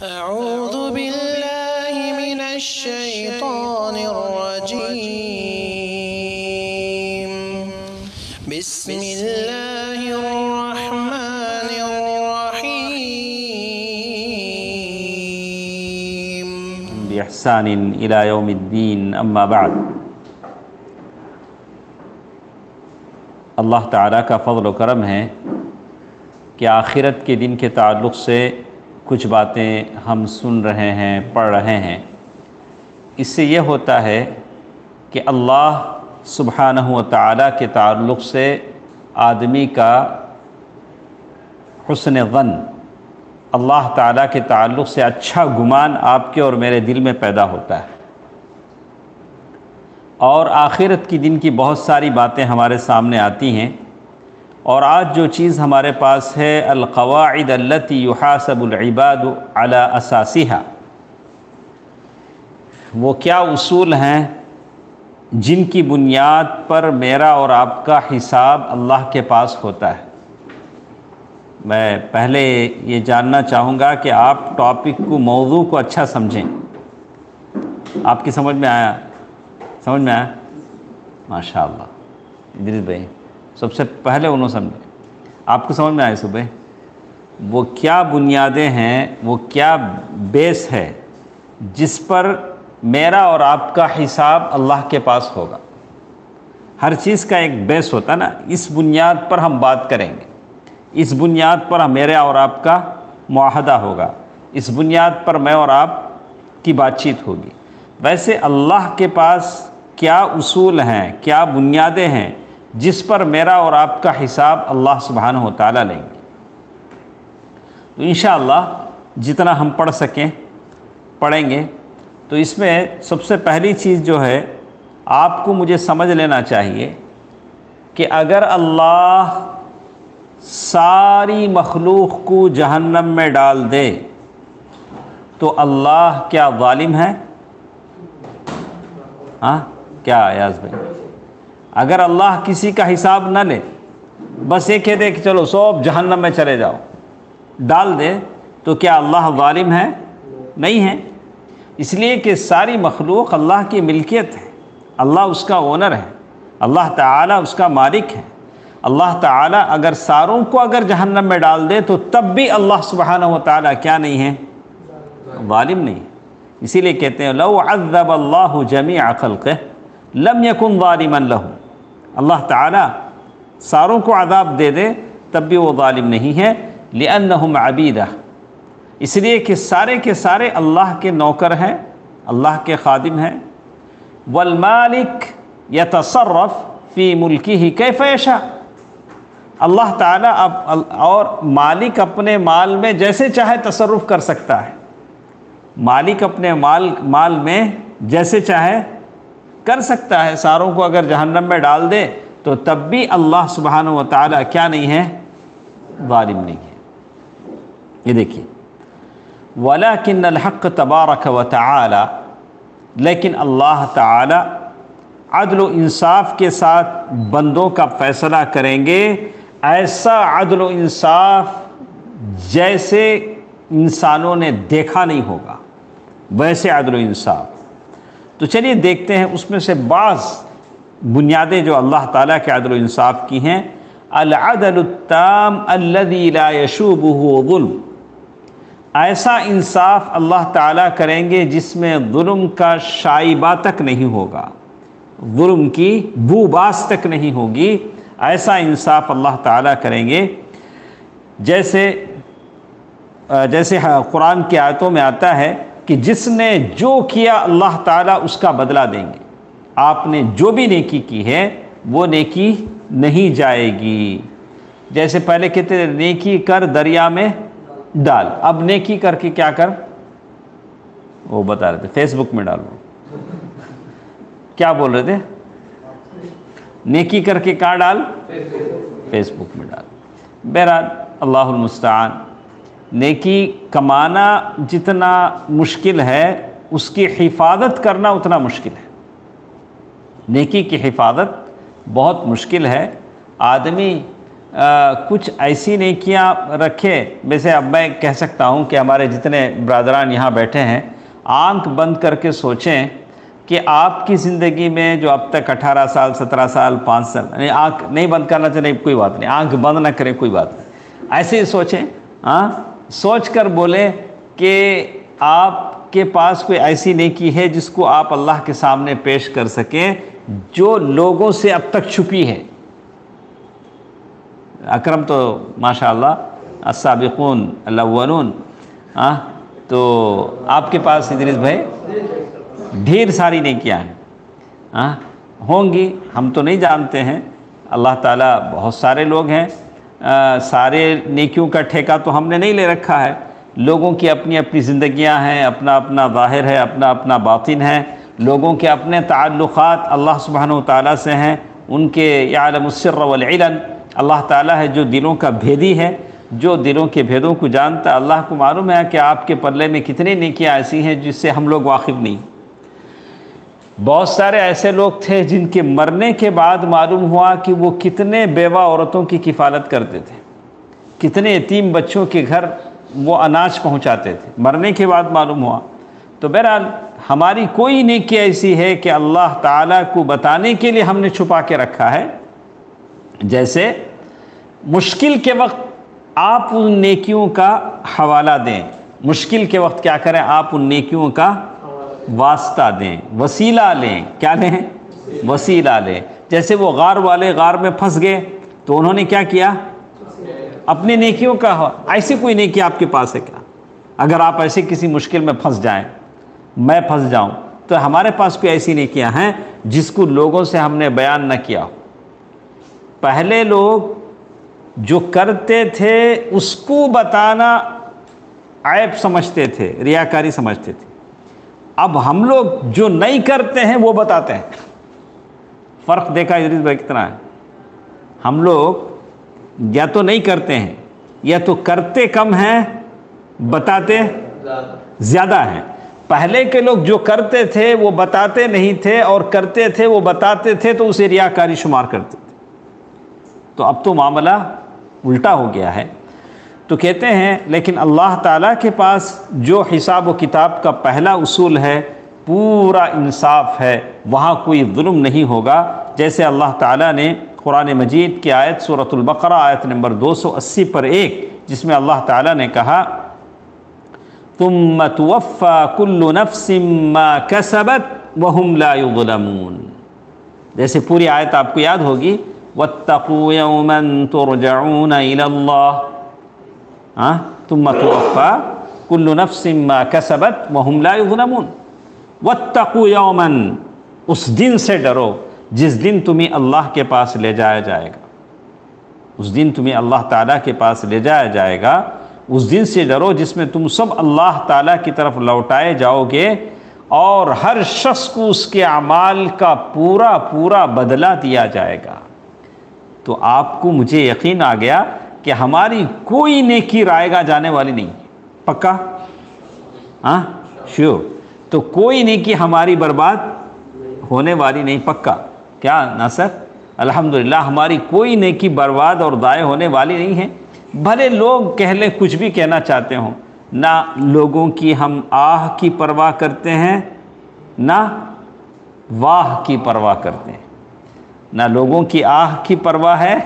أعوذ بالله من الشيطان الرجيم بسم الله الرحمن الرحيم بإحسان إلى يوم الدين أما بعد اللہ تعالیٰ کا فضل و کرم ہے کہ آخرت کے دن کے تعلق سے کچھ باتیں ہم سن رہے ہیں، پڑھ رہے ہیں۔ اس سے یہ ہوتا ہے کہ اللہ سبحانہ و تعالیٰ کے تعلق سے آدمی کا حسن ظن، اللہ تعالیٰ کے تعلق سے اچھا گمان آپ کے اور میرے دل میں پیدا ہوتا ہے، اور آخرت کی دن کی بہت ساری باتیں ہمارے سامنے آتی ہیں۔ اور آج جو چیز ہمارے پاس ہے، القواعد التي يحاسب العباد على اساسها، وہ کیا اصول ہیں جن کی بنیاد پر میرا اور آپ کا حساب اللہ کے پاس ہوتا ہے۔ میں پہلے یہ جاننا چاہوں گا کہ آپ ٹاپک کو، موضوع کو اچھا سمجھیں۔ آپ کی سمجھ میں آیا؟ سمجھ میں آیا؟ ماشاءاللہ ادریس بھائی سب سے پہلے انہوں سمجھے۔ آپ کو سمجھ میں آئے صبح وہ کیا بنیادیں ہیں، وہ کیا بیس ہے جس پر میرا اور آپ کا حساب اللہ کے پاس ہوگا۔ ہر چیز کا ایک بیس ہوتا ہے نا، اس بنیاد پر ہم بات کریں گے، اس بنیاد پر میرا اور آپ کا معاہدہ ہوگا، اس بنیاد پر میں اور آپ کی بات چیت ہوگی۔ ویسے اللہ کے پاس کیا اصول ہیں، کیا بنیادیں ہیں جس پر میرا اور آپ کا حساب اللہ سبحانہ و تعالیٰ لیں گے؟ تو انشاءاللہ جتنا ہم پڑھ سکیں پڑھیں گے۔ تو اس میں سب سے پہلی چیز جو ہے آپ کو مجھے سمجھ لینا چاہیے کہ اگر اللہ ساری مخلوق کو جہنم میں ڈال دے تو اللہ کیا ظالم ہے؟ ہاں کیا ایاز بھائی؟ اگر اللہ کسی کا حساب نہ لے، بس یہ کہہ دے کہ چلو سب جہنم میں چلے جاؤ، ڈال دے، تو کیا اللہ ظالم ہے؟ نہیں ہے۔ اس لیے کہ ساری مخلوق اللہ کی ملکیت ہے، اللہ اس کا اونر ہے، اللہ تعالیٰ اس کا مالک ہے۔ اللہ تعالیٰ اگر ساروں کو اگر جہنم میں ڈال دے تو تب بھی اللہ سبحانہ و تعالیٰ کیا نہیں ہے؟ ظالم نہیں ہے۔ اسی لیے کہتے ہیں لو عذب اللہ جمیع خلقہ لم یکن ظالما لہ، اللہ تعالیٰ ساروں کو عذاب دے دے تب بھی وہ ظالم نہیں ہے، لأنہم عبیدہ، اس لیے کہ سارے کے سارے اللہ کے نوکر ہیں، اللہ کے خادم ہیں۔ والمالک یتصرف فی ملکہ کیف یشاء، اللہ تعالیٰ اور مالک اپنے مال میں جیسے چاہے تصرف کر سکتا ہے، مالک اپنے مال میں جیسے چاہے کر سکتا ہے۔ ساروں کو اگر جہنم میں ڈال دے تو تب بھی اللہ سبحانہ و تعالیٰ کیا نہیں ہے؟ ظالم نہیں ہے۔ یہ دیکھیے وَلَكِنَّ الْحَقَّ تَبَارَكَ وَتَعَالَى، لیکن اللہ تعالیٰ عدل و انصاف کے ساتھ بندوں کا فیصلہ کریں گے، ایسا عدل و انصاف جیسے انسانوں نے دیکھا نہیں ہوگا، ویسے عدل و انصاف۔ تو چلیے دیکھتے ہیں اس میں سے بعض بنیادیں جو اللہ تعالیٰ کے عدل و انصاف کی ہیں۔ العدل التام الذي لا يشوبه ظلم، ایسا انصاف اللہ تعالیٰ کریں گے جس میں ظلم کا شائبہ تک نہیں ہوگا، ظلم کی بو باس تک نہیں ہوگی، ایسا انصاف اللہ تعالیٰ کریں گے جیسے قرآن کی آیتوں میں آتا ہے کہ جس نے جو کیا اللہ تعالیٰ اس کا بدلہ دیں گے۔ آپ نے جو بھی نیکی کی ہے وہ نیکی نہیں جائے گی۔ جیسے پہلے کہتے تھے نیکی کر دریا میں ڈال، اب نیکی کر کے کیا کر؟ وہ بتا رہے تھے فیس بک میں ڈالو۔ کیا بول رہے تھے؟ نیکی کر کے کہاں ڈال؟ فیس بک میں ڈال۔ بہرحال اللہ المستعان، نیکی کمانا جتنا مشکل ہے اس کی حفاظت کرنا اتنا مشکل ہے۔ نیکی کی حفاظت بہت مشکل ہے۔ آدمی کچھ ایسی نیکیاں رکھے. ویسے اب میں کہہ سکتا ہوں کہ ہمارے جتنے برادران یہاں بیٹھے ہیں آنکھ بند کر کے سوچیں کہ آپ کی زندگی میں جو اب تک 18 سال 17 سال 5 سال، یعنی آنکھ نہیں بند کرنا چاہیے کوئی بات نہیں، آنکھ بند نہ کریں کوئی بات نہیں، ایسے ہی سوچیں. سوچ کر بولیں کہ آپ کے پاس کوئی ایسی نیکی ہے جس کو آپ اللہ کے سامنے پیش کر سکیں جو لوگوں سے اب تک چھپی ہے. اکرم تو ماشاءاللہ السابقون الاولون، تو آپ کے پاس ادریس بھائی ڈھیر ساری نیکیاں ہیں، ہوں گی، ہم تو نہیں جانتے ہیں. اللہ تعالیٰ بہت سارے لوگ ہیں، سارے نیکیوں کا ٹھیکہ تو ہم نے نہیں لے رکھا ہے. لوگوں کی اپنی اپنی زندگیاں ہیں، اپنا اپنا ظاہر ہے، اپنا اپنا باطن ہے. لوگوں کے اپنے تعلقات اللہ سبحانہ و تعالیٰ سے ہیں، ان کے یعلم السر والعلن، اللہ تعالیٰ ہے جو دلوں کا بھیدی ہے، جو دلوں کے بھیدوں کو جانتا. اللہ کو معلوم ہے کہ آپ کے پلے میں کتنی نیکیاں ایسی ہیں جس سے ہم لوگ واقف نہیں. بہت سارے ایسے لوگ تھے جن کے مرنے کے بعد معلوم ہوا کہ وہ کتنے بیوہ عورتوں کی کفالت کرتے تھے، کتنے یتیم بچوں کے گھر وہ اناج پہنچاتے تھے، مرنے کے بعد معلوم ہوا. تو بہرحال ہماری کوئی نیکی ایسی ہے کہ اللہ تعالیٰ کو بتانے کے لیے ہم نے چھپا کے رکھا ہے. جیسے مشکل کے وقت آپ ان نیکیوں کا حوالہ دیں، مشکل کے وقت کیا کریں، آپ ان نیکیوں کا واسطہ دیں، وسیلہ لیں. کیا لیں؟ وسیلہ لیں. جیسے وہ غار والے غار میں پھنس گئے تو انہوں نے کیا کیا، اپنی نیکیوں کا. ایسی کوئی نیکی آپ کے پاس ہے کیا؟ اگر آپ ایسے کسی مشکل میں پھنس جائیں، میں پھنس جاؤں، تو ہمارے پاس کوئی ایسی نیکیاں ہیں جس کو لوگوں سے ہم نے بیان نہ کیا. پہلے لوگ جو کرتے تھے اس کو بتانا عیب سمجھتے تھے، ریاکاری سمجھتے تھے. اب ہم لوگ جو نہیں کرتے ہیں وہ بتاتے ہیں. فرق دیکھا ادریس بھائی کتنا ہے؟ ہم لوگ یا تو نہیں کرتے ہیں یا تو کرتے کم ہیں، بتاتے زیادہ ہیں. پہلے کے لوگ جو کرتے تھے وہ بتاتے نہیں تھے، اور کرتے تھے وہ بتاتے تھے تو اسے ریاکاری شمار کرتے تھے. تو اب تو معاملہ الٹا ہو گیا ہے. تو کہتے ہیں لیکن اللہ تعالیٰ کے پاس جو حساب و کتاب کا پہلا اصول ہے پورا انصاف ہے، وہاں کوئی ظلم نہیں ہوگا. جیسے اللہ تعالیٰ نے قرآن مجید کی آیت سورۃ البقرہ آیت نمبر 280 پر 1، جس میں اللہ تعالیٰ نے کہا ثم توفى كل نفس ما كسبت وهم لا يظلمون. جیسے پوری آیت آپ کو یاد ہوگی، واتقوا يوما ترجعون الى الله، ثم توفى كل نفس ما كسبت وهم لا يظلمون. واتقوا يوما، اس دن سے ڈرو جس دن تمہیں اللہ کے پاس لے جایا جائے گا. اس دن تمہیں اللہ تعالیٰ کے پاس لے جایا جائے گا. اس دن سے ڈرو جس میں تم سب اللہ تعالیٰ کی طرف لوٹائے جاؤ گے، اور ہر شخص کو اس کے اعمال کا پورا پورا بدلہ دیا جائے گا. تو آپ کو مجھے یقین آ گیا کہ ہماری کوئی نیکی رائے گا جانے والی نہیں. پکا؟ شیور. تو کوئی نیکی ہماری برباد ہونے والی نہیں. پکا؟ کیا ناصر؟ الحمدللہ ہماری کوئی نیکی برباد اور ضائع ہونے والی نہیں ہے. بھلے لوگ کہہ لیں کچھ بھی کہنا چاہتے ہوں، نہ لوگوں کی ہم آہ کی پرواہ کرتے ہیں، نہ واہ کی پرواہ کرتے ہیں. نہ لوگوں کی آہ کی پرواہ ہے،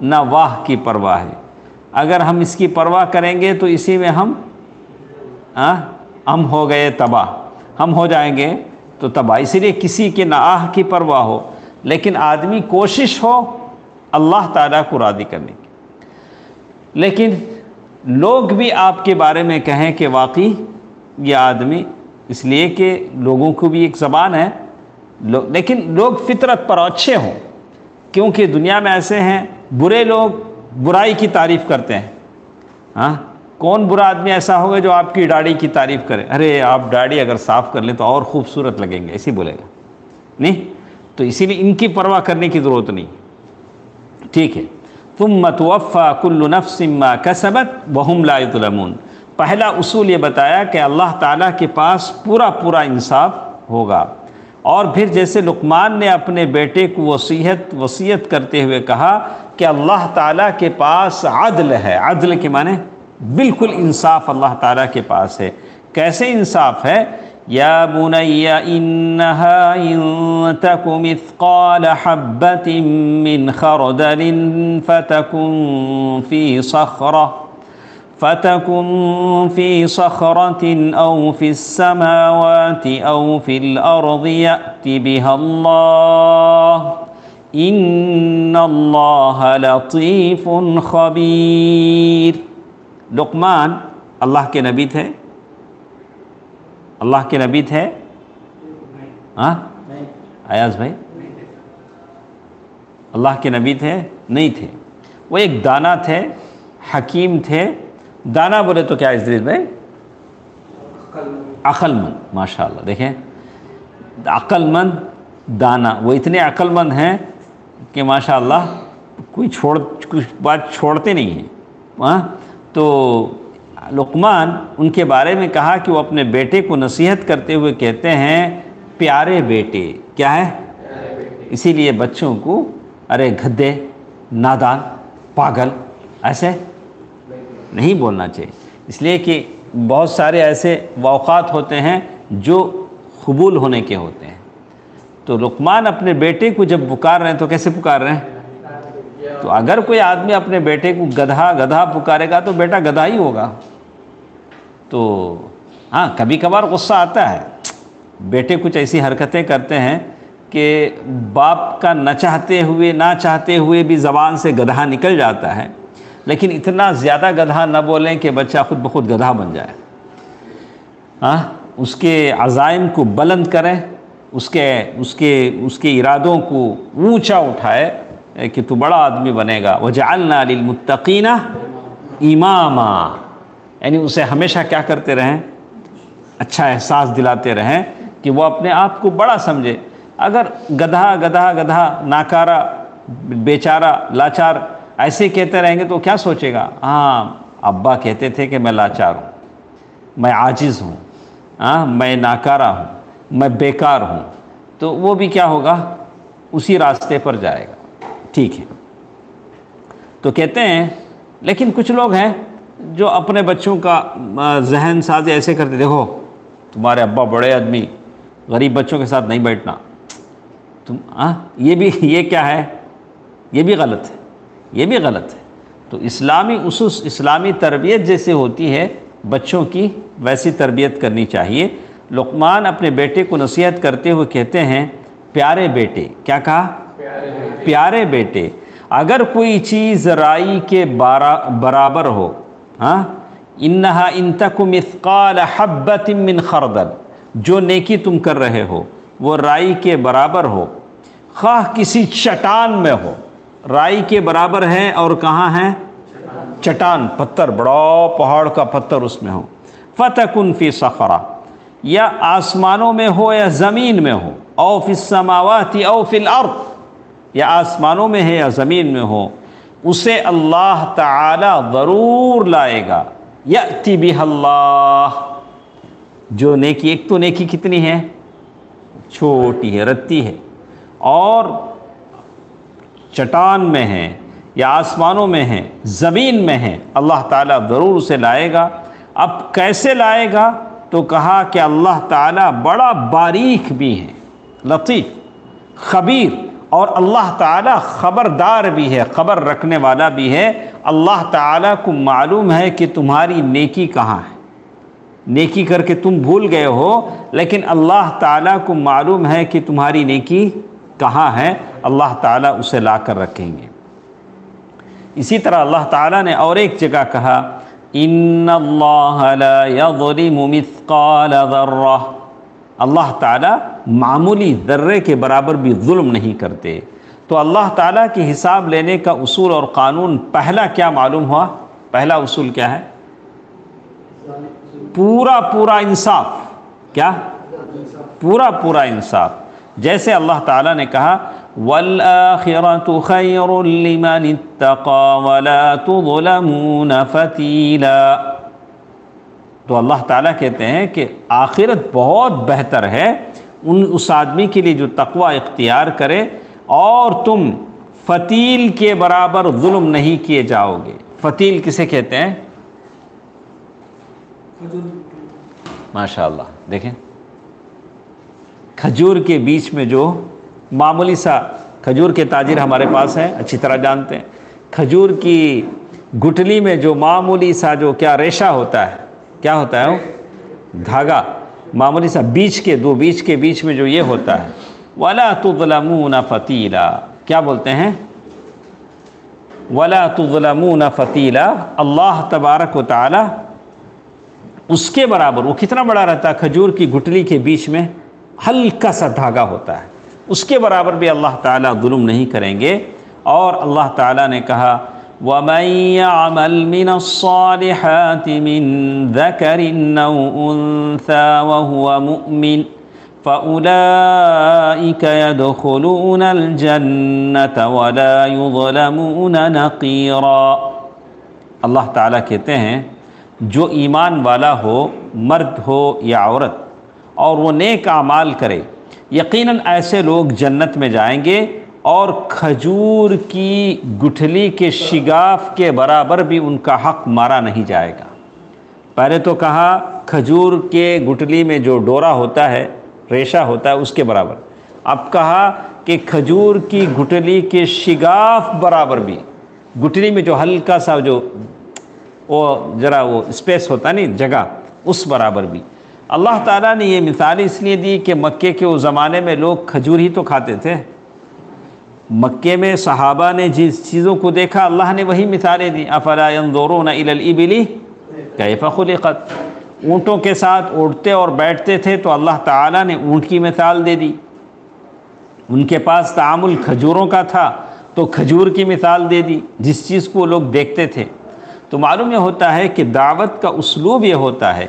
نہ واہ کی پرواہ ہے. اگر ہم اس کی پرواہ کریں گے تو اسی میں ہم ہو گئے تباہ، ہم ہو جائیں گے تو تباہ. اسی لیے کسی کے نہ آہ کی پرواہ ہو، لیکن آدمی کوشش ہو اللہ تعالیٰ کو راضی کرنے کی. لیکن لوگ بھی آپ کے بارے میں کہیں کہ واقعی یہ آدمی، اس لیے کہ لوگوں کو بھی ایک زبان ہے، لیکن لوگ فطرت پر اچھے ہوں. کیونکہ دنیا میں ایسے ہیں برے لوگ برائی کی تعریف کرتے ہیں. کون برا آدمی ایسا ہوگا جو آپ کی داڑھی کی تعریف کرے؟ ارے آپ داڑھی اگر صاف کر لیں تو اور خوبصورت لگیں گے، ایسے بولے گا نہیں. تو اسی لیے ان کی پرواہ کرنے کی ضرورت نہیں. ٹھیک ہے. ثم توفى كل نفس ما كسبت وهم لا يظلمون. پہلا اصول یہ بتایا کہ اللہ تعالیٰ کے پاس پورا پورا انصاف ہوگا. اور پھر جیسے لقمان نے اپنے بیٹے کو وصیت کرتے ہوئے کہا کہ اللہ تعالیٰ کے پاس عدل ہے، عدل کے معنی بالکل انصاف اللہ تعالیٰ کے پاس ہے۔ کیسے انصاف ہے؟ یا بنی انہا ان تک مثقال حبۃ من خردل فتكن في صخرة أو في السماوات أو في الأرض يأت بها الله إن الله لطيف خبير۔ لقمان اللہ کے نبی تھے؟ اللہ کے نبی تھے؟ ہاں ایاز بھائی، اللہ کے نبی تھے؟ نہیں تھے۔ وہ ایک دانا تھے، حکیم تھے۔ دانا بولے تو کیا ادریس بھائی؟ عقل مند، ماشاءاللہ۔ دیکھیں عقل مند، دانا، وہ اتنے عقل مند ہیں کہ ماشاءاللہ کچھ بات چھوڑتے نہیں ہیں۔ تو لقمان ان کے بارے میں کہا کہ وہ اپنے بیٹے کو نصیحت کرتے ہوئے کہتے ہیں پیارے بیٹے۔ کیا ہے؟ اسی لیے بچوں کو ارے گدھے، نادان، پاگل ایسے نہیں بولنا چاہیے، اس لیے کہ بہت سارے ایسے اوقات ہوتے ہیں جو قبول ہونے کے ہوتے ہیں۔ تو لقمان اپنے بیٹے کو جب پکار رہے ہیں تو کیسے پکار رہے ہیں؟ تو اگر کوئی آدمی اپنے بیٹے کو گدھا پکارے گا تو بیٹا گدھا ہی ہوگا۔ تو ہاں کبھی کبھار غصہ آتا ہے، بیٹے کچھ ایسی حرکتیں کرتے ہیں کہ باپ کا نہ چاہتے ہوئے بھی زبان سے گدھا نکل جاتا ہے، لیکن اتنا زیادہ گدھا نہ بولیں کہ بچہ خود بخود گدھا بن جائے۔ اس کے عزائم کو بلند کریں، اس کے ارادوں کو اونچا اٹھائے کہ تو بڑا آدمی بنے گا۔ وَجَعَلْنَا لِلْمُتَّقِينَ إِمَامًا، یعنی اسے ہمیشہ کیا کرتے رہیں؟ اچھا احساس دلاتے رہیں کہ وہ اپنے آپ کو بڑا سمجھے۔ اگر گدھا ناکارہ، بیچارہ، لاچار ایسے کہتے رہیں گے تو کیا سوچے گا؟ ہاں ابا کہتے تھے کہ میں لاچار ہوں، میں عاجز ہوں، میں ناکارہ ہوں، میں بیکار ہوں، تو وہ بھی کیا ہوگا؟ اسی راستے پر جائے گا۔ ٹھیک ہے، تو کہتے ہیں لیکن کچھ لوگ ہیں جو اپنے بچوں کا ذہن سازی ایسے کرتے، دیکھو تمہارے ابا بڑے آدمی، غریب بچوں کے ساتھ نہیں بیٹھنا تم۔ یہ کیا ہے؟ یہ بھی غلط ہے، یہ بھی غلط ہے۔ تو اسلامی اسس، اسلامی تربیت جیسے ہوتی ہے بچوں کی، ویسی تربیت کرنی چاہیے۔ لقمان اپنے بیٹے کو نصیحت کرتے ہوئے کہتے ہیں پیارے بیٹے۔ کیا کہا؟ پیارے بیٹے۔ اگر کوئی چیز رائی کے برابر ہو، انہا ان تک مثقال حبۃ من خردل، جو نیکی تم کر رہے ہو وہ رائی کے برابر ہو، خواہ کسی چٹان میں ہو۔ رائی کے برابر ہے اور کہاں ہے؟ چٹان، پتھر، بڑا پہاڑ کا پتھر اس میں ہو۔ فتکن فی صخرہ، یا آسمانوں میں ہو یا زمین میں ہو، او فی السماوات او فی الارض، یا آسمانوں میں ہے یا زمین میں ہو، اسے اللہ تعالی ضرور لائے گا۔ یأتی بہ اللہ، جو نیکی، ایک تو نیکی کتنی ہے؟ چھوٹی ہے، رتی ہے، اور چٹان میں ہے یا آسمانوں میں ہے، زمین میں ہے، اللہ تعالیٰ ضرور اسے لائے گا۔ اب کیسے لائے گا؟ تو کہا کہ اللہ تعالیٰ بڑا باریک بھی ہے، لطیف، خبیر، اور اللہ تعالیٰ خبردار بھی ہے، خبر رکھنے والا بھی ہے۔ اللہ تعالیٰ کو معلوم ہے کہ تمہاری نیکی کہاں ہے۔ نیکی کر کے تم بھول گئے ہو، لیکن اللہ تعالیٰ کو معلوم ہے کہ تمہاری نیکی کہاں ہے، اللہ تعالیٰ اسے لا کر رکھیں گے۔ اسی طرح اللہ تعالیٰ نے اور ایک جگہ کہا ان اللہ لا یظلم مثقال ذرہ، اللہ تعالیٰ معمولی ذرے کے برابر بھی ظلم نہیں کرتے۔ تو اللہ تعالیٰ کی حساب لینے کا اصول اور قانون پہلا کیا معلوم ہوا؟ پہلا اصول کیا ہے؟ پورا انصاف۔ کیا؟ پورا انصاف۔ جیسے اللہ تعالیٰ نے کہا وَالْآخِرَةُ خَيْرٌ لِّمَنِ اتَّقَىٰ وَلَا تُظْلَمُونَ فَتِيلًا، تو اللہ تعالیٰ کہتے ہیں کہ آخرت بہت بہتر ہے اس آدمی کے لیے جو تقوی اختیار کرے اور تم فتیل کے برابر ظلم نہیں کیے جاؤ گے۔ فتیل کسے کہتے ہیں؟ ماشاء اللہ، دیکھیں کھجور کے بیچ میں جو معمولی سا، کھجور کے تاجر ہمارے پاس ہیں، اچھی طرح جانتے ہیں، کھجور کی گٹلی میں جو معمولی سا جو کیا ریشہ ہوتا ہے، کیا ہوتا ہے وہ؟ دھاگا، معمولی سا بیچ کے دو بیچ کے بیچ میں جو یہ ہوتا ہے، وَلَا تُظْلَمُونَ فَتِيلًا، کیا بولتے ہیں؟ وَلَا تُظْلَمُونَ فَتِيلًا، اللہ تبارک و تعالی اس کے برابر، وہ کتنا بڑا رہتا ہے؟ کھجور کی گٹلی کے بیچ میں ہلکا سا دھاگا ہوتا ہے، اس کے برابر بھی اللہ تعالیٰ ظلم نہیں کریں گے۔ اور اللہ تعالیٰ نے کہا وَمَن يَعْمَلْ مِنَ الصَّالِحَاتِ مِن ذَكَرٍ أَوْ أُنثَىٰ وَهُوَ مُؤْمِنٌ فَأُولَٰئِكَ يَدْخُلُونَ الْجَنَّةَ وَلَا يُظْلَمُونَ نَقِيرًا۔ اللہ تعالیٰ کہتے ہیں جو ایمان والا ہو، مرد ہو یا عورت، اور وہ نیک اعمال کرے، یقیناً ایسے لوگ جنت میں جائیں گے اور کھجور کی گٹھلی کے شگاف کے برابر بھی ان کا حق مارا نہیں جائے گا۔ پہلے تو کہا کھجور کے گٹھلی میں جو ڈورا ہوتا ہے، ریشہ ہوتا ہے، اس کے برابر، اب کہا کہ کھجور کی گٹھلی کے شگاف برابر بھی، گٹھلی میں جو ہلکا سا جو وہ ذرا وہ اسپیس ہوتا نہیں، جگہ، اس برابر بھی۔ اللہ تعالیٰ نے یہ مثال اس لیے دی کہ مکے کے اس زمانے میں لوگ کھجور ہی تو کھاتے تھے، مکے میں صحابہ نے جس چیزوں کو دیکھا اللہ نے وہی مثالیں دی۔ افلا ينظرون الى الابل کیف خلقت، اونٹوں کے ساتھ اڑتے اور بیٹھتے تھے تو اللہ تعالیٰ نے اونٹ کی مثال دے دی، ان کے پاس تعامل کھجوروں کا تھا تو کھجور کی مثال دے دی، جس چیز کو لوگ دیکھتے تھے۔ تو معلوم یہ ہوتا ہے کہ دعوت کا اسلوب یہ ہوتا ہے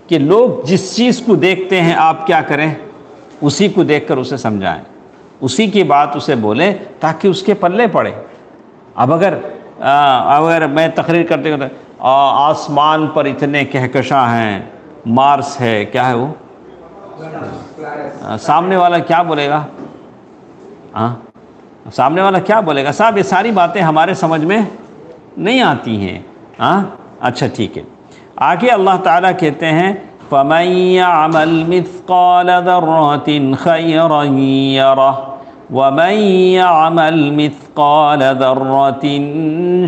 کہ لوگ جس چیز کو دیکھتے ہیں آپ کیا کریں؟ اسی کو دیکھ کر اسے سمجھائیں، اسی کی بات اسے بولیں تاکہ اس کے پلے پڑے۔ اب اگر میں تقریر کرتے ہوتے آسمان پر اتنے کہکشاں ہیں، مارس ہے، کیا ہے وہ، سامنے والا کیا بولے گا؟ سامنے والا کیا بولے گا؟ صاحب یہ ساری باتیں ہمارے سمجھ میں نہیں آتی ہیں۔ اچھا ٹھیک ہے، آگے اللہ تعالیٰ کہتے ہیں فَمَن يَعْمَلْ مِثْقَالَ ذَرَّةٍ خَيْرًا يَرَهُ وَمَن يَعْمَلْ مِثْقَالَ ذَرَّةٍ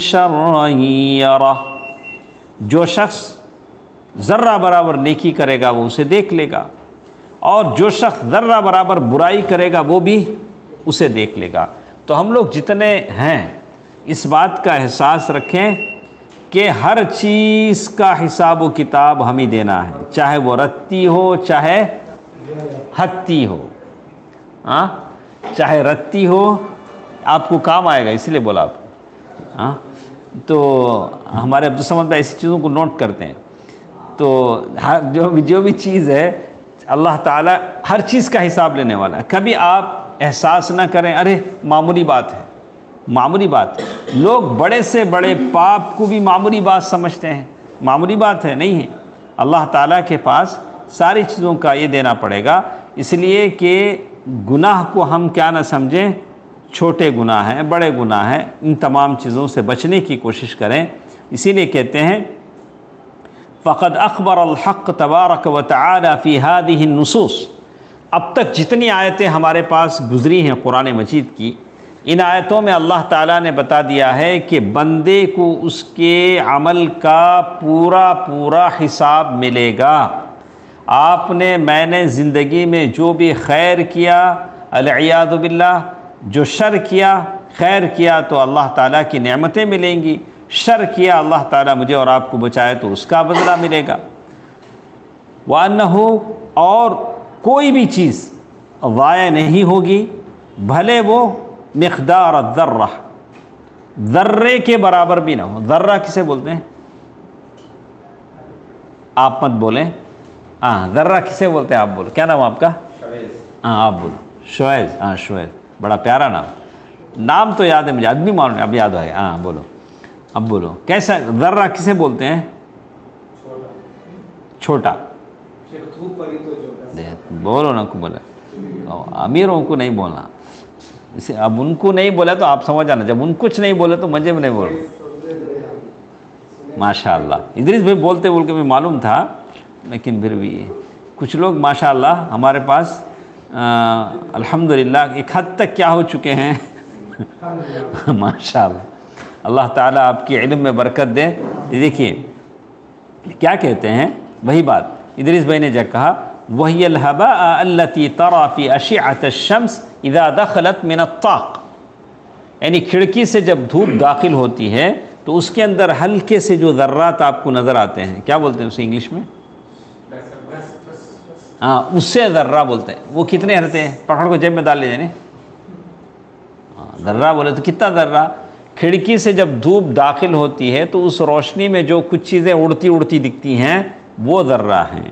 شَرًّا يَرَهُ، جو شخص ذرہ برابر نیکی کرے گا وہ اسے دیکھ لے گا، اور جو شخص ذرہ برابر برائی کرے گا وہ بھی اسے دیکھ لے گا۔ تو ہم لوگ جتنے ہیں اس بات کا احساس رکھیں کہ ہر چیز کا حساب و کتاب ہم ہی دینا ہے، چاہے وہ رتی ہو چاہے ہتی ہو، چاہے رتی ہو، آپ کو کام آئے گا اس لیے بولا آپ۔ تو ہمارے عبدالصمد بھائی ایسی چیزوں کو نوٹ کرتے ہیں، تو جو بھی چیز ہے اللہ تعالیٰ ہر چیز کا حساب لینے والا ہے۔ کبھی آپ احساس نہ کریں ارے معمولی بات ہے، معمولی بات ہے، لوگ بڑے سے بڑے پاپ کو بھی معمولی بات سمجھتے ہیں، معمولی بات ہے، نہیں ہے۔ اللہ تعالیٰ کے پاس ساری چیزوں کا یہ دینا پڑے گا، اس لیے کہ گناہ کو ہم کیا نہ سمجھیں، چھوٹے گناہ ہیں، بڑے گناہ ہیں، ان تمام چیزوں سے بچنے کی کوشش کریں۔ اسی لیے کہتے ہیں فَقَدْ أَخْبَرَ الْحَقِّ تَبَارَكَ وَتَعَالَى فِي هَذِهِ النُّصُوص، اب تک جتنی آیتیں ہمارے پاس گزری ہیں قرآن مجید کی، ان آیتوں میں اللہ تعالیٰ نے بتا دیا ہے کہ بندے کو اس کے عمل کا پورا پورا حساب ملے گا۔ آپ نے، میں نے زندگی میں جو بھی خیر کیا العیاذ باللہ، جو شر کیا، خیر کیا تو اللہ تعالیٰ کی نعمتیں ملیں گی، شر کیا اللہ تعالیٰ مجھے اور آپ کو بچائے تو اس کا بدلہ ملے گا۔ وَأَنَّهُ، اور کوئی بھی چیز ضائع نہیں ہوگی، بھلے وہ مقدار الذرہ، ذرے کے برابر بھی نہ ہو۔ ذرہ کسے بولتے ہیں؟ آپ مت بولیں، ذرہ کسے بولتے ہیں؟ آپ بولو، کیا نام آپ کا؟ آپ بولو۔ شعیب، شعیب، بڑا پیارا نام تو یاد ہے مجھے، آدمی معلوم ہے، اب یاد ہے، بولو، اب بولو کیسا ذرہ کسے بولتے ہیں؟ چھوٹا، بولو نا کو بولا، امیروں کو نہیں بولنا، اسے اب ان کو نہیں بولا تو آپ سمجھ آنا، جب ان کچھ نہیں بولے تو مجھے بھی نہیں بول. ماشاءاللہ ادریس بھائی بولتے بول کے بھی معلوم تھا، لیکن پھر بھی کچھ لوگ ماشاءاللہ ہمارے پاس الحمدللہ ایک حد تک کیا ہو چکے ہیں ماشاءاللہ. اللہ تعالیٰ آپ کی علم میں برکت دے. دیکھیے کیا کہتے ہیں، وہی بات ادریس بھائی نے جب کہا وَهِيَ الْهَبَاءَ الَّتِي تَرَى فِي أَشِعَةِ الشَّمْسِ إِذَا دَخَلَتْ مِنَ الطَّاقِ، یعنی کھڑکی سے جب دھوپ داخل ہوتی ہے تو اس کے اندر ہلکے سے جو ذرات آپ کو نظر آتے ہیں، کیا بولتے ہیں اسے انگلش میں؟ ہاں اس سے ذرہ بولتے ہیں. وہ کتنے رہتے ہیں؟ پکڑ کو جیب میں ڈال لے جانے. ذرہ بولے تو کتنا ذرہ؟ کھڑکی سے جب دھوپ داخل ہوتی ہے تو اس روشنی میں جو کچھ چیزیں اڑتی اڑتی دکھتی ہیں وہ ذرہ ہیں.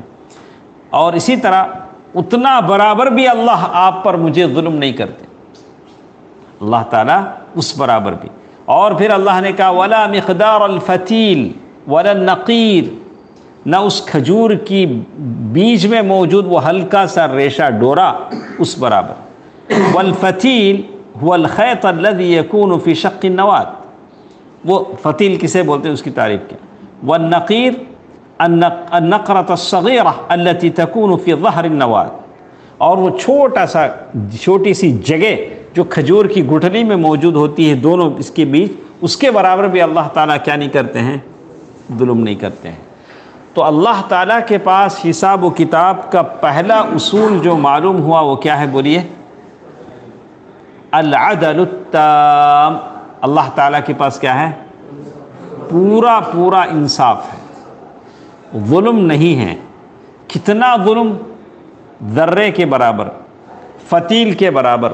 اور اسی طرح اتنا برابر بھی اللہ آپ پر مجھے ظلم نہیں کرتے، اللہ تعالیٰ اس برابر بھی. اور پھر اللہ نے کہا وَلَا مِقْدَارَ الْفَتِيلِ وَلَا النَّقِيرِ، نہ اس کھجور کی بیج میں موجود وہ ہلکا سا ریشہ ڈورا اس برابر. وَالْفَتِيلِ هُوَ الْخَيْطَ الَّذِي يَكُونُ فِي شَقِّ النَّوَاةِ، وہ فتیل کسے بولتے ہیں اس کی تعریف کیا. وَالنَّقِيرِ النَّقْرَةَ الصَّغِيرَةَ الَّتِي تَكُونُ فِي ظَهْرِ النَّوَاةِ، اور وہ چھوٹی سی جگہ جو کھجور کی گٹھلی میں موجود ہوتی ہے دونوں اس کے بیچ، اس کے برابر بھی اللہ تعالیٰ کیا نہیں کرتے ہیں؟ ظلم نہیں کرتے ہیں. تو اللہ تعالیٰ کے پاس حساب و کتاب کا پہلا اصول جو معلوم ہوا وہ کیا ہے بولیے؟ العدل التام. اللہ تعالیٰ کے پاس کیا ہے؟ پورا انصاف ہے، ظلم نہیں ہے. کتنا ظلم؟ ذرے کے برابر، فتیل کے برابر،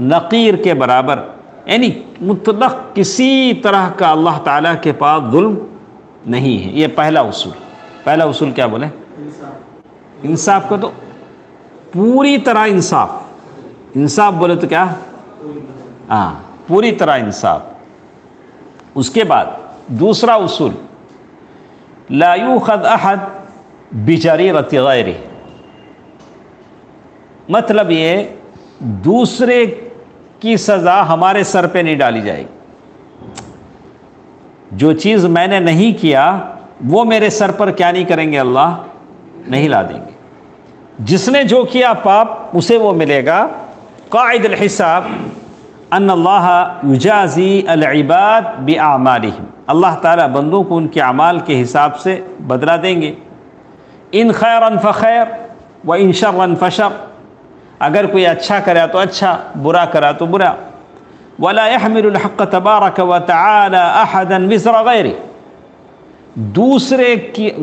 نقیر کے برابر، یعنی مطلق کسی طرح کا اللہ تعالیٰ کے پاس ظلم نہیں ہے. یہ پہلا اصول. پہلا اصول کیا بولے؟ انصاف کا. تو پوری طرح انصاف. انصاف بولے تو کیا؟ ہاں پوری طرح انصاف. اس کے بعد دوسرا اصول لا یؤخذ احد بجریرۃ غیرہ، مطلب یہ دوسرے کی سزا ہمارے سر پہ نہیں ڈالی جائے گی. جو چیز میں نے نہیں کیا وہ میرے سر پر کیا نہیں کریں گے؟ اللہ نہیں لا دیں گے. جس نے جو کیا پاپ اسے وہ ملے گا. قاعد الحساب ان اللہ یجازی العباد باعمالہم، اللہ تعالیٰ بندوں کو ان کے اعمال کے حساب سے بدلہ دیں گے. ان خیرا فخیر و ان شرا فشر، اگر کوئی اچھا کرا تو اچھا، برا کرا تو برا. ولا يحمل الحق تبارک وتعالى احدا وزر غیرہ،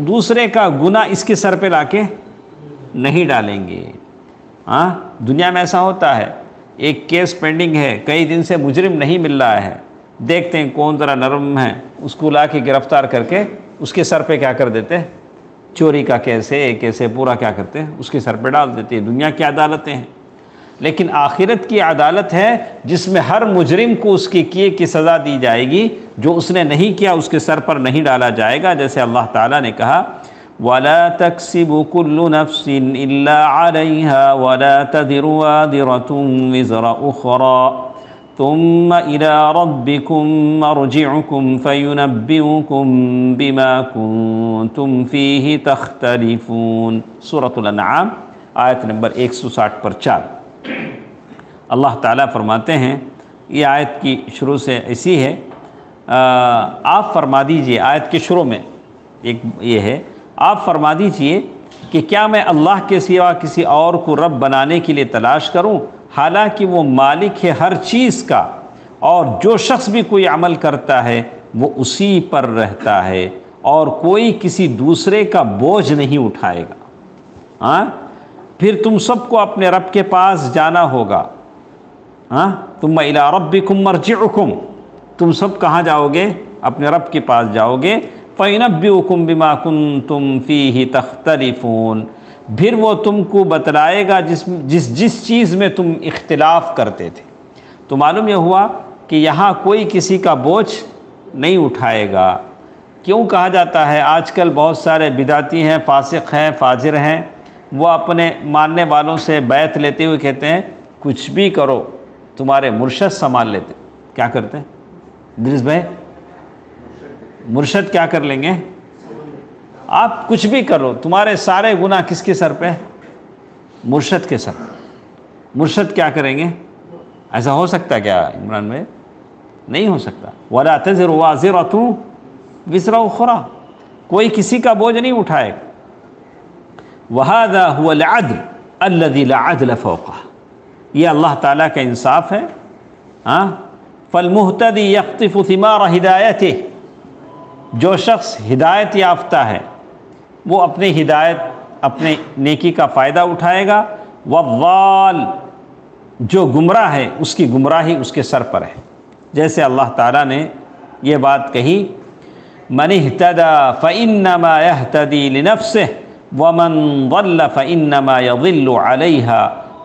دوسرے کا گناہ اس کے سر پہ لا کے نہیں ڈالیں گے. ہاں دنیا میں ایسا ہوتا ہے، ایک کیس پینڈنگ ہے، کئی دن سے مجرم نہیں مل رہا ہے، دیکھتے ہیں کون ذرا نرم ہے، اس کو لا کے گرفتار کر کے اس کے سر پہ کیا کر دیتے؟ چوری کا کیسے پورا کیا کرتے ہیں؟ اس کے سر پہ ڈال دیتے ہیں. دنیا کی عدالتیں ہیں. لیکن آخرت کی عدالت ہے جس میں ہر مجرم کو اس کے کیے کی سزا دی جائے گی، جو اس نے نہیں کیا اس کے سر پر نہیں ڈالا جائے گا. جیسے اللہ تعالیٰ نے کہا وَلَا تَكْسِبُ كُلُّ نَفْسٍ إِلَّا عَلَيْهَا وَلَا تَذِرُ وَازِرَةٌ وِزْرَ أُخْرَى ثُمَّ إِلَىٰ رَبِّكُمْ مَرْجِعُكُمْ فَيُنَبِّئُكُمْ بِمَا كُنتُمْ فِيهِ تَخْتَلِفُونَ. سورۃ الانعام آیت نمبر 160 پر 4. اللہ تعالیٰ فرماتے ہیں، یہ آیت کی شروع سے ایسی ہے، آپ فرما دیجئے، آیت کے شروع میں ایک یہ ہے، آپ فرما دیجئے کہ کیا میں اللہ کے سوا کسی اور کو رب بنانے کے لیے تلاش کروں، حالانکہ وہ مالک ہے ہر چیز کا، اور جو شخص بھی کوئی عمل کرتا ہے وہ اسی پر رہتا ہے، اور کوئی کسی دوسرے کا بوجھ نہیں اٹھائے گا. ہاں پھر تم سب کو اپنے رب کے پاس جانا ہوگا. ہاں ثم الی ربکم مرجعکم، تم سب کہاں جاؤ گے؟ اپنے رب کے پاس جاؤ گے. فینبئکم بما کنتم فیہ تختلفون، پھر وہ تم کو بتلائے گا جس چیز میں تم اختلاف کرتے تھے. تو معلوم یہ ہوا کہ یہاں کوئی کسی کا بوجھ نہیں اٹھائے گا. کیوں کہا جاتا ہے آج کل بہت سارے بدعتی ہیں، فاسق ہیں، فاجر ہیں، وہ اپنے ماننے والوں سے بیعت لیتے ہوئے کہتے ہیں کچھ بھی کرو تمہارے مرشد سنبھال لیتے. کیا کرتے ہیں ادریس بھائی؟ مرشد کیا کر لیں گے؟ آپ کچھ بھی کرو تمہارے سارے گناہ کس کے سر پہ؟ مرشد کے سر. مرشد کیا کریں گے؟ ایسا ہو سکتا ہے کیا عمران بھائی؟ نہیں ہو سکتا. وَلَا تَزِرُ وَازِرَةٌ وِزْرَ أُخْرَىٰ، کوئی کسی کا بوجھ نہیں اٹھائے گا. وَهَذَا هُوَ الْعَدْلُ الَّذِي لَا عَدْلَ فَوْقَهُ، یہ اللہ تعالیٰ کا انصاف ہے. فَالْمُهْتَدِي يَقْطِفُ ثِمَارَ هِدَایَتِهِ، جو شخص ہدایت یافتہ ہے وہ اپنی ہدایت اپنے نیکی کا فائدہ اٹھائے گا. والضال، جو گمراہ ہے اس کی گمراہی اس کے سر پر ہے. جیسے اللہ تعالیٰ نے یہ بات کہی من اہتدى فإنما يهتدي لنفسه ومن ضل فإنما يضل عليها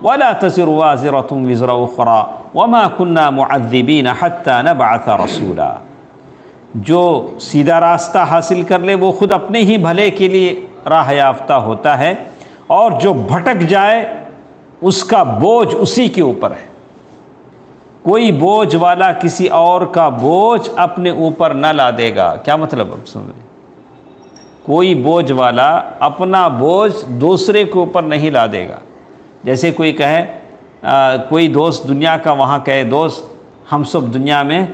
ولا تزر وازرة وزر أخرى وما كنا معذبين حتى نبعث رسولا. جو سیدھا راستہ حاصل کر لے وہ خود اپنے ہی بھلے کے لیے راہ یافتہ ہوتا ہے، اور جو بھٹک جائے اس کا بوجھ اسی کے اوپر ہے. کوئی بوجھ والا کسی اور کا بوجھ اپنے اوپر نہ لا دے گا. کیا مطلب اب سن رہے؟ کوئی بوجھ والا اپنا بوجھ دوسرے کے اوپر نہیں لا دے گا. جیسے کوئی کہے کوئی دوست دنیا کا وہاں کہے دوست ہم سب دنیا میں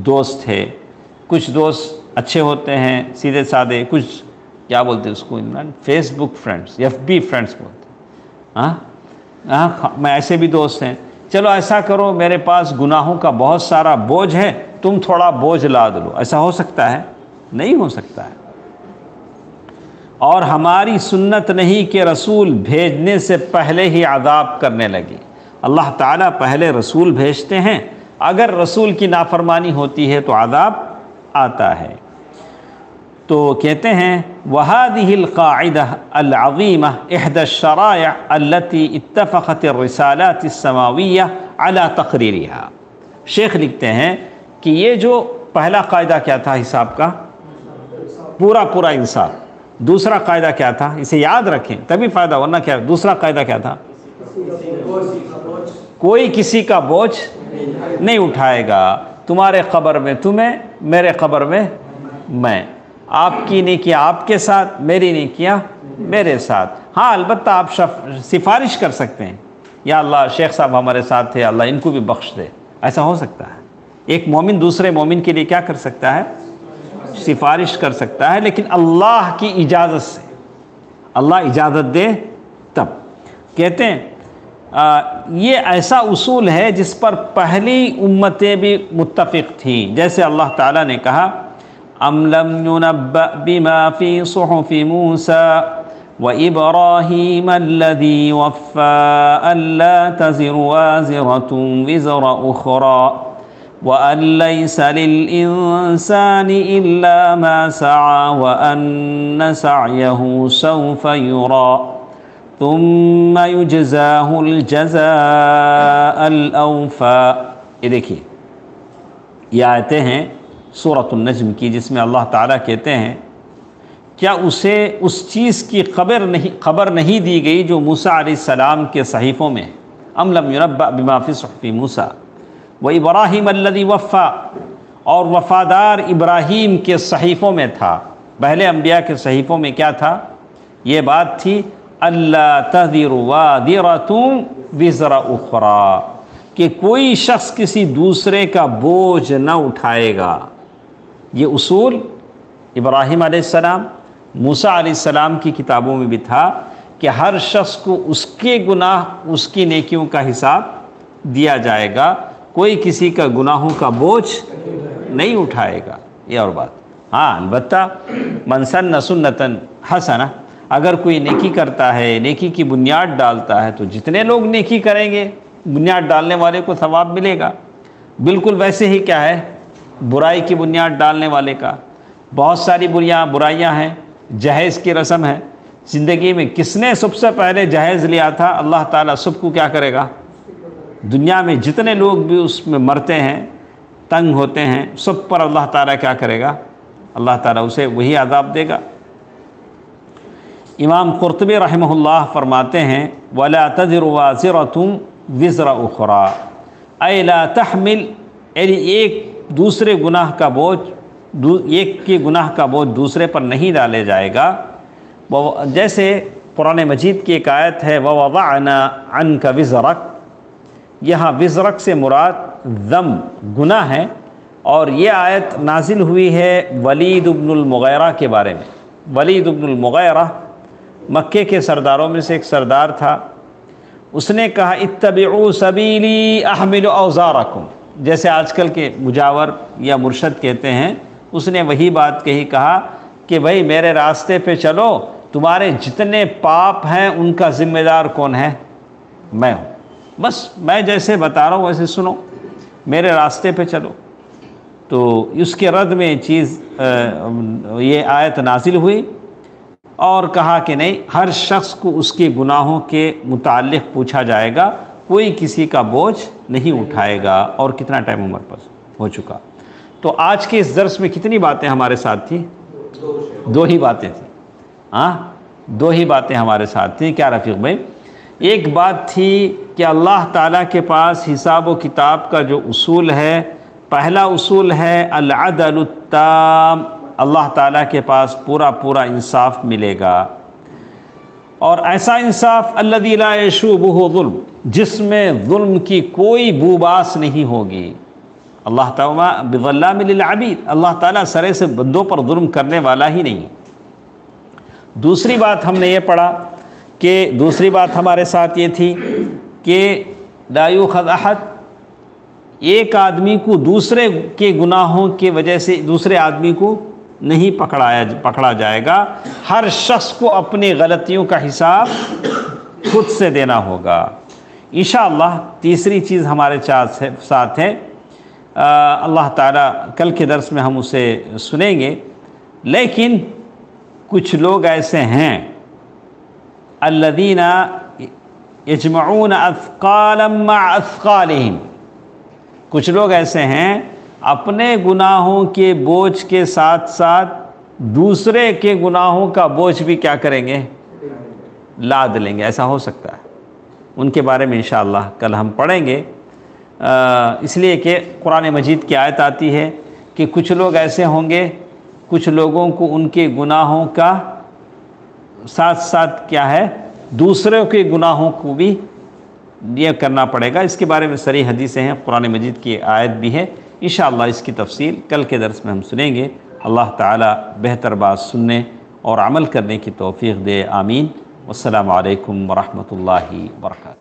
دوست تھے. کچھ دوست اچھے ہوتے ہیں سیدھے سادے، کچھ کیا بولتے اس کو عمران؟ فیس بک فرینڈس، FB فرینڈس بولتے ہیں. میں ایسے بھی دوست ہیں، چلو ایسا کرو میرے پاس گناہوں کا بہت سارا بوجھ ہے تم تھوڑا بوجھ لاد لو. ایسا ہو سکتا ہے؟ نہیں ہو سکتا ہے. اور ہماری سنت نہیں کہ رسول بھیجنے سے پہلے ہی عذاب کرنے لگے. اللہ تعالیٰ پہلے رسول بھیجتے ہیں، اگر رسول کی نافرمانی ہوتی ہے تو عذاب آتا ہے. تو کہتے ہیں وَهَذِهِ الْقَاعِدَةُ الْعَظِيمَةُ إِحْدَى الشَّرَائِعِ الَّتِي اتَّفَقَتِ الرِّسَالَاتِ السَّمَاوِيَّةُ عَلَى تَقْرِيرِهَا. شیخ لکھتے ہیں کہ یہ جو پہلا قاعدہ کیا تھا حساب کا؟ پورا انصاف. دوسرا قاعدہ کیا تھا؟ اسے یاد رکھیں تبھی فائدہ، ورنہ کیا؟ دوسرا قاعدہ کیا تھا؟ کوئی کسی کا بوجھ نہیں اٹھائے گا. تمہارے قبر میں تمہیں، میرے قبر میں میں. آپ کی نیکیاں آپ کے ساتھ، میری نیکیاں میرے ساتھ. ہاں البتہ آپ سفارش کر سکتے ہیں، یا اللہ شیخ صاحب ہمارے ساتھ تھے، اللہ ان کو بھی بخش دے. ایسا ہو سکتا ہے. ایک مومن دوسرے مومن کے لیے کیا کر سکتا ہے؟ سفارش کر سکتا ہے، لیکن اللہ کی اجازت سے. اللہ اجازت دے تب. کہتے ہیں یہ ایسا اصول ہے جس پر پہلی امتیں بھی متفق تھیں. جیسے اللہ تعالیٰ نے کہا ام لم ينبأ بما في صحف موسى وإبراهيم الذي وفى ألا تزر وازرة وزر أخرى وأن ليس للإنسان إلا ما سعى وأن سعيه سوف يرى ثم يجزاه الجزاء الأوفى. یہ دیکھیے یہ آیتیں ہیں سورۃ النجم کی، جس میں اللہ تعالیٰ کہتے ہیں کیا اسے اس چیز کی خبر نہیں دی گئی جو موسیٰ علیہ السلام کے صحیفوں میں؟ ام لم ينبأ بما في صحف موسیٰ وإبراہیم الذی وفا، اور وفادار ابراہیم کے صحیفوں میں تھا. پہلے انبیاء کے صحیفوں میں کیا تھا؟ یہ بات تھی اللہ تزر وازرۃ وزر اخرى، کہ کوئی شخص کسی دوسرے کا بوجھ نہ اٹھائے گا. یہ اصول ابراہیم علیہ السلام، موسیٰ علیہ السلام کی کتابوں میں بھی تھا کہ ہر شخص کو اس کے گناہ، اس کی نیکیوں کا حساب دیا جائے گا. کوئی کسی کا گناہوں کا بوجھ نہیں اٹھائے گا. یہ اور بات. ہاں البتہ من سن سنتا حسنہ، اگر کوئی نیکی کرتا ہے، نیکی کی بنیاد ڈالتا ہے، تو جتنے لوگ نیکی کریں گے بنیاد ڈالنے والے کو ثواب ملے گا. بالکل ویسے ہی کیا ہے برائی کی بنیاد ڈالنے والے کا. بہت ساری برائیاں ہیں. جہیز کی رسم ہے. زندگی میں کس نے سب سے پہلے جہیز لیا تھا؟ اللہ تعالیٰ سب کو کیا کرے گا؟ دنیا میں جتنے لوگ بھی اس میں مرتے ہیں، تنگ ہوتے ہیں، سب پر اللہ تعالیٰ کیا کرے گا؟ اللہ تعالیٰ اسے وہی عذاب دے گا. امام قرطبی رحمہ اللہ فرماتے ہیں وَلَا تَزِرُ وَازِرَةٌ وِزْرَ أُخْرَى، اے لا تحمل، یعنی ایک دوسرے گناہ کا بوجھ، ایک کے گناہ کا بوجھ دوسرے پر نہیں ڈالے جائے گا۔ جیسے قرآن مجید کی ایک آیت ہے وَوَضَعْنَا عَنْكَ وِزْرَكَ، یہاں وزرک سے مراد ذم گناہ ہے، اور یہ آیت نازل ہوئی ہے ولید بن المغیرہ کے بارے میں۔ ولید بن المغیرہ مکے کے سرداروں میں سے ایک سردار تھا۔ اس نے کہا اتبعوا سبیلی احمل اوزارکم، جیسے آج کل کے مجاور یا مرشد کہتے ہیں، اس نے وہی بات کہا کہ بھائی میرے راستے پہ چلو، تمہارے جتنے پاپ ہیں ان کا ذمہ دار کون ہے؟ میں ہوں، بس میں جیسے بتا رہا ہوں ویسے سنو، میرے راستے پہ چلو۔ تو اس کے رد میں یہ آیت نازل ہوئی اور کہا کہ نہیں، ہر شخص کو اس کے گناہوں کے متعلق پوچھا جائے گا، کوئی کسی کا بوجھ نہیں اٹھائے گا۔ اور کتنا ٹائم عمر پاس ہو چکا؟ تو آج کے اس درس میں کتنی باتیں ہمارے ساتھ تھیں؟ دو ہی باتیں تھیں۔ دو ہی باتیں ہمارے ساتھ تھیں۔ کیا رفیق بھائی؟ ایک بات تھی کہ اللہ تعالیٰ کے پاس حساب و کتاب کا جو اصول ہے، پہلا اصول ہے العدل التام، اللہ تعالیٰ کے پاس پورا انصاف ملے گا، اور ایسا انصاف الذی لا یشوبہ ظلم، جس میں ظلم کی کوئی بوباس نہیں ہوگی۔ اللہ تعالیٰ بظلام للعبید، اللہ تعالیٰ سرے سے بندوں پر ظلم کرنے والا ہی نہیں۔ دوسری بات ہم نے یہ پڑھا کہ دوسری بات ہمارے ساتھ یہ تھی کہ لا یؤخذ احد، ایک آدمی کو دوسرے کے گناہوں کی وجہ سے دوسرے آدمی کو نہیں پکڑا جائے گا، ہر شخص کو اپنی غلطیوں کا حساب خود سے دینا ہوگا۔ انشاءاللہ تیسری چیز ہمارے ساتھ ہے، اللہ تعالیٰ کل کے درس میں ہم اسے سنیں گے، لیکن کچھ لوگ ایسے ہیں الذین یجمعون اثقالا مع اثقالہم، کچھ لوگ ایسے ہیں اپنے گناہوں کے بوجھ کے ساتھ ساتھ دوسرے کے گناہوں کا بوجھ بھی کیا کریں گے؟ لاد لیں گے۔ ایسا ہو سکتا ہے، ان کے بارے میں انشاءاللہ کل ہم پڑھیں گے، اس لیے کہ قرآن مجید کی آیت آتی ہے کہ کچھ لوگ ایسے ہوں گے، کچھ لوگوں کو ان کے گناہوں کا ساتھ ساتھ کیا ہے، دوسروں کے گناہوں کو بھی یہ کرنا پڑے گا۔ اس کے بارے میں صریح حدیثیں ہیں، قرآن مجید کی آیت بھی ہے، انشاءاللہ اس کی تفصیل کل کے درس میں ہم سنیں گے۔ اللہ تعالیٰ بہتر بات سننے اور عمل کرنے کی توفیق دے، آمین۔ والسلام علیکم ورحمۃ اللہ وبرکاتہ۔